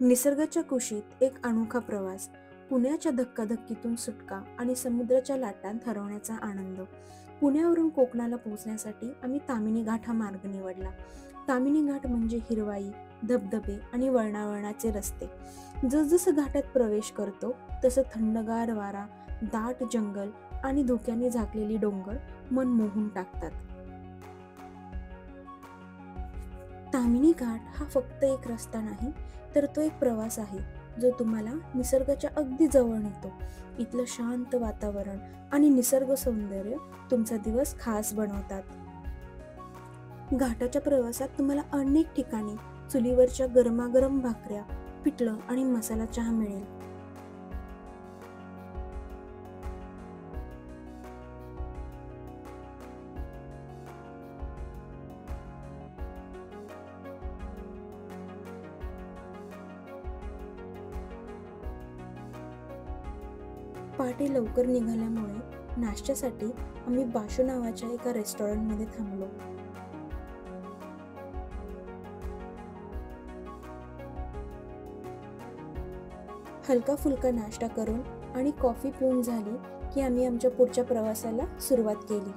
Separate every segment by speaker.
Speaker 1: निसर्गाच्या कुशीत एक अनोखा प्रवास, पुण्याच्या धक्काधक्कीतून सुटका आणि समुद्राच्या लाटांत हरवण्याचा आनंद. पुण्यावरून कोकणाला पोहोचण्यासाठी आम्ही ताम्हिणी घाट हा मार्ग निवडला. ताम्हिणी घाट म्हणजे हिरवाई, धबधबे आणि वळणावळणाचे रस्ते. जसजसं घाटात प्रवेश करतो तसं थंडगार वारा, दाट जंगल आणि धुक्याने झाकलेली डोंगर मन मोहून टाकतात. ताम्हिणी घाट हा फक्त एक रस्ता नाही, तर तो एक प्रवास आहे जो तुम्हाला निसर्गाच्या अगदी जवळ नेतो. इथलं शांत वातावरण आणि निसर्ग सौंदर्य तुमचा दिवस खास बनवतात. घाटाच्या प्रवासात तुम्हाला अनेक ठिकाणी चुलीवरच्या गरमागरम भाकऱ्या, पिठलं आणि मसाला चहा मिळेल. पहाटे लवकर निघाल्यामुळे नाश्त्यासाठी आम्ही बाशू नावाच्या एका रेस्टॉरंटमध्ये थांबलो. हलका फुलका नाश्ता करून आणि कॉफी पिऊन झाली की आम्ही आमच्या पुढच्या प्रवासाला सुरुवात केली.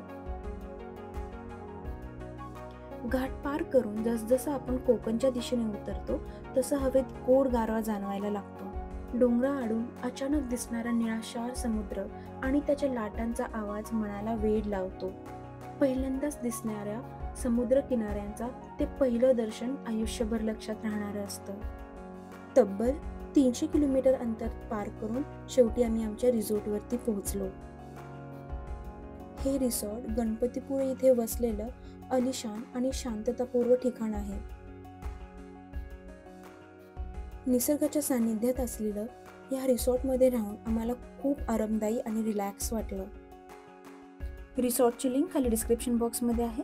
Speaker 1: घाट पार करून जसजसं आपण कोकणच्या दिशेने उतरतो तसं हवेत गोड गारवा जाणवायला लागतो. डोंगराआडून अचानक दिसणारा निळाशार समुद्र आणि त्याच्या लाटांचा आवाज मनाला वेड लावतो. पहिल्यांदाच दिसणाऱ्या समुद्र किनाऱ्यांचा ते पहिलं दर्शन आयुष्यभर लक्षात राहणारं असतं. तब्बल 300 किलोमीटर अंतर पार करून शेवटी आम्ही आमच्या रिसॉर्टवरती पोहोचलो. हे रिसॉर्ट गणपतीपुळे इथे वसलेलं अलिशान आणि शांततापूर्व ठिकाण आहे. निसर्गाच्या सानिध्यात असलेलं या रिसॉर्टमध्ये राहून आम्हाला खूप आरामदायी आणि रिलॅक्स वाटलं. रिसॉर्टची लिंक खाली डिस्क्रिप्शन बॉक्समध्ये आहे.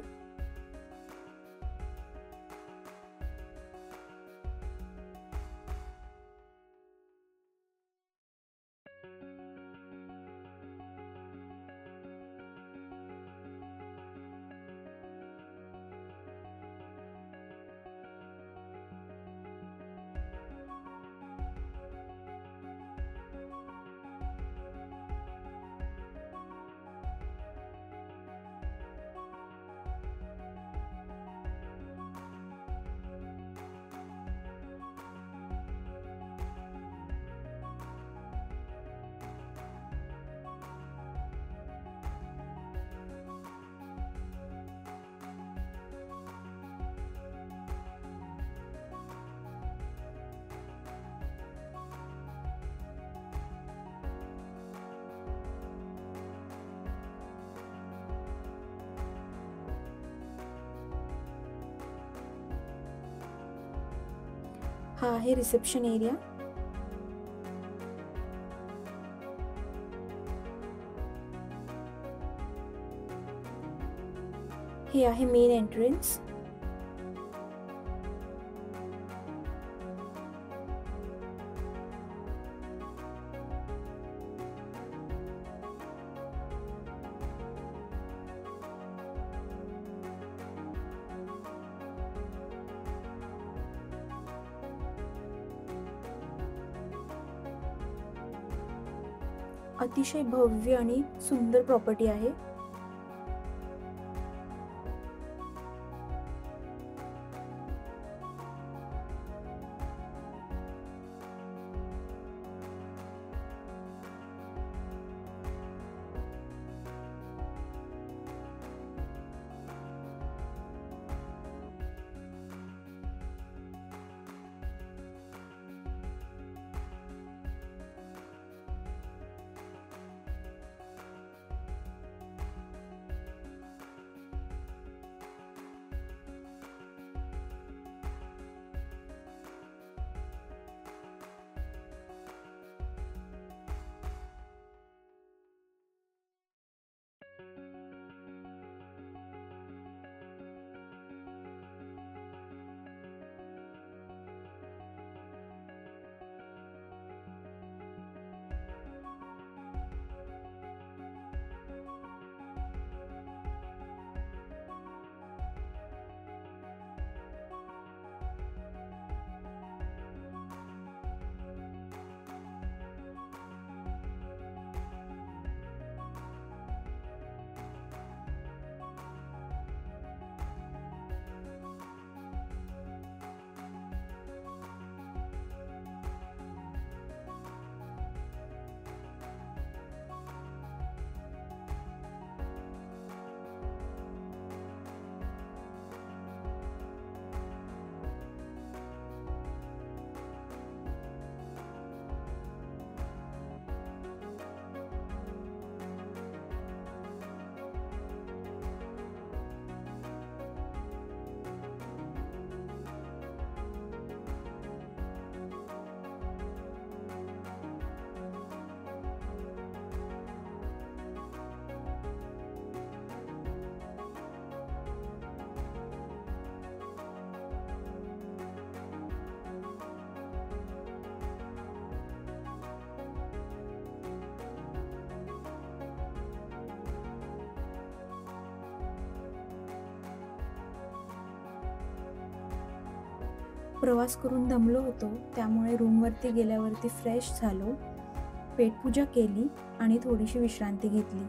Speaker 1: हा आहे रिसेप्शन एरिया. हे आहे मेन एंट्रन्स. अतिशय भव्य आणि सुंदर प्रॉपर्टी आहे. प्रवास करून दमलो होतो, त्यामुळे रूमवरती गेल्यावरती फ्रेश झालो, पेटपूजा केली आणि थोडीशी विश्रांती घेतली.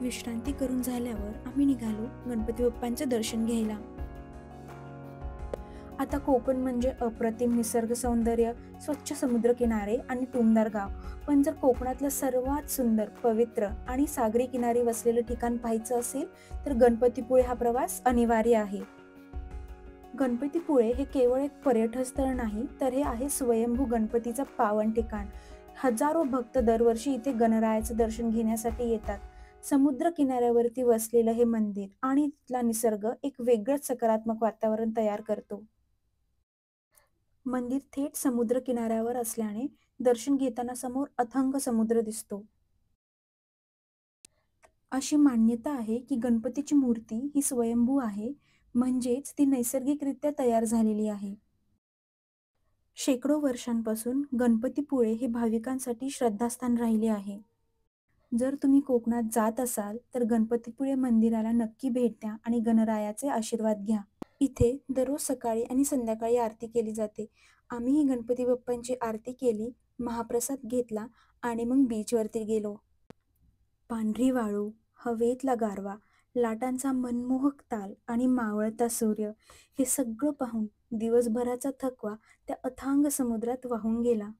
Speaker 1: विश्रांती करून झाल्यावर आम्ही निघालो गणपती बाप्पांचं दर्शन घ्यायला. आता कोकण म्हणजे अप्रतिम निसर्ग सौंदर्य, स्वच्छ समुद्रकिनारे आणि टुमदार गाव. पण जर कोकणातलं सर्वात सुंदर, पवित्र आणि सागरी किनारी वसलेलं ठिकाण पाहायचं असेल तर गणपतीपुळे हा प्रवास अनिवार्य आहे. गणपतीपुळे हे केवळ एक पर्यटन स्थळ नाही, तर हे आहे स्वयंभू गणपतीचं पावन ठिकाण. हजारो भक्त दरवर्षी इथे गणरायाचं दर्शन घेण्यासाठी येतात. समुद्र किनाऱ्यावरती वसलेलं हे मंदिर आणि तिथला निसर्ग एक वेगळंच सकारात्मक वातावरण तयार करतो. मंदिर थेट समुद्र किनाऱ्यावर असल्याने दर्शन घेताना समोर अथांग समुद्र दिसतो. अशी मान्यता आहे की गणपतीची मूर्ती ही स्वयंभू आहे, म्हणजेच ती नैसर्गिकरित्या तयार झालेली आहे. शेकडो वर्षांपासून गणपतीपुळे हे भाविकांसाठी श्रद्धास्थान राहिले आहे. जर तुम्ही कोकणात जात असाल तर गणपतीपुळे मंदिराला नक्की भेट द्या आणि गणरायाचे आशीर्वाद घ्या. इथे दररोज सकाळी आणि संध्याकाळी आरती केली जाते. आम्ही ही गणपती बाप्पांची आरती केली, महाप्रसाद घेतला आणि मग बीचवरती गेलो. पांढरी वाळू, हवेतला गारवा, लाटांचा मनमोहक ताल आणि मावळता सूर्य हे सगळं पाहून दिवसभराचा थकवा त्या अथांग समुद्रात वाहून गेला.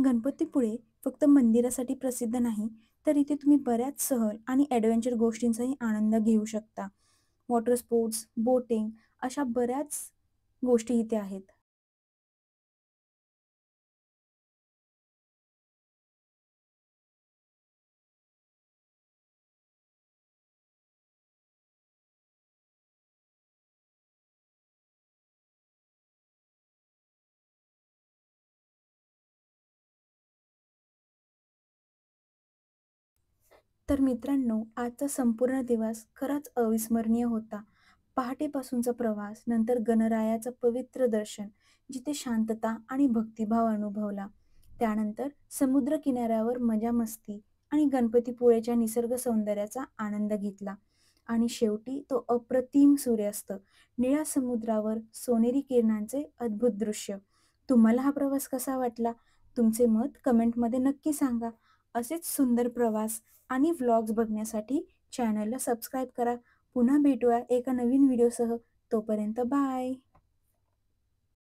Speaker 1: गणपतीपुळे फक्त मंदिरासाठी प्रसिद्ध नाही, तर इथे तुम्ही बऱ्याच सहल आणि ॲडव्हेंचर गोष्टींचाही आनंद घेऊ शकता. वॉटर स्पोर्ट्स, बोटिंग अशा बऱ्याच गोष्टी इथे आहेत. तर मित्रांनो, आजचा संपूर्ण दिवस खराच अविस्मरणीय होता. पहाटेपासूनचा प्रवास, नंतर गणरायाचं पवित्र दर्शन, जिथे शांतता आणि भक्तिभाव अनुभवला. त्यानंतर समुद्र किनाऱ्यावर मजा-मस्ती आणि गणपतीपुळेच्या निसर्ग सौंदर्याचा आनंद घेतला. आणि शेवटी तो अप्रतिम सूर्यास्त, निळ्या समुद्रावर सोनेरी किरणांचे अद्भुत दृश्य. तुम्हाला हा प्रवास कसा वाटला? तुमचे मत कमेंटमध्ये नक्की सांगा. असेच सुंदर प्रवास आणि व्लॉग्स बघण्यासाठी चॅनलला सबस्क्राईब करा. पुन्हा भेटूया एका नवीन व्हिडिओसह. तोपर्यंत बाय.